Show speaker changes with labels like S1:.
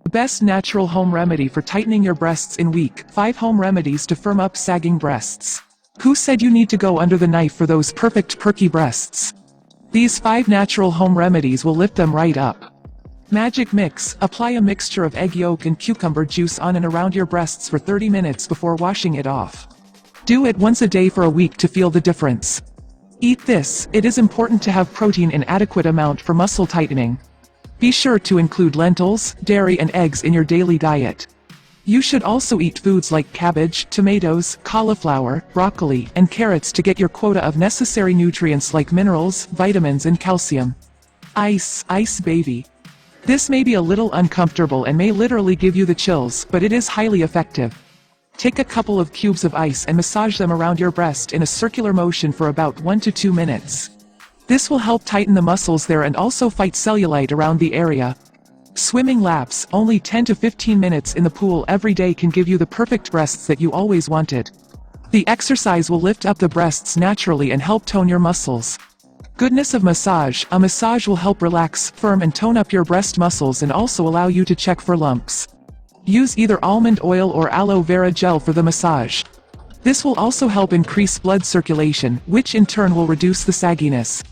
S1: The best natural home remedy for tightening your breasts in week. 5 home remedies to firm up sagging breasts. Who said you need to go under the knife for those perfect perky breasts? These 5 natural home remedies will lift them right up. Magic Mix. Apply a mixture of egg yolk and cucumber juice on and around your breasts for 30 minutes before washing it off. Do it once a day for a week to feel the difference. Eat this. It is important to have protein in adequate amount for muscle tightening. Be sure to include lentils, dairy and eggs in your daily diet. You should also eat foods like cabbage, tomatoes, cauliflower, broccoli, and carrots to get your quota of necessary nutrients like minerals, vitamins and calcium. Ice baby. This may be a little uncomfortable and may literally give you the chills, but it is highly effective. Take a couple of cubes of ice and massage them around your breast in a circular motion for about 1 to 2 minutes. This will help tighten the muscles there and also fight cellulite around the area. Swimming laps. Only 10 to 15 minutes in the pool every day can give you the perfect breasts that you always wanted. The exercise will lift up the breasts naturally and help tone your muscles. Goodness of massage. A massage will help relax, firm and tone up your breast muscles and also allow you to check for lumps. Use either almond oil or aloe vera gel for the massage. This will also help increase blood circulation, which in turn will reduce the sagginess.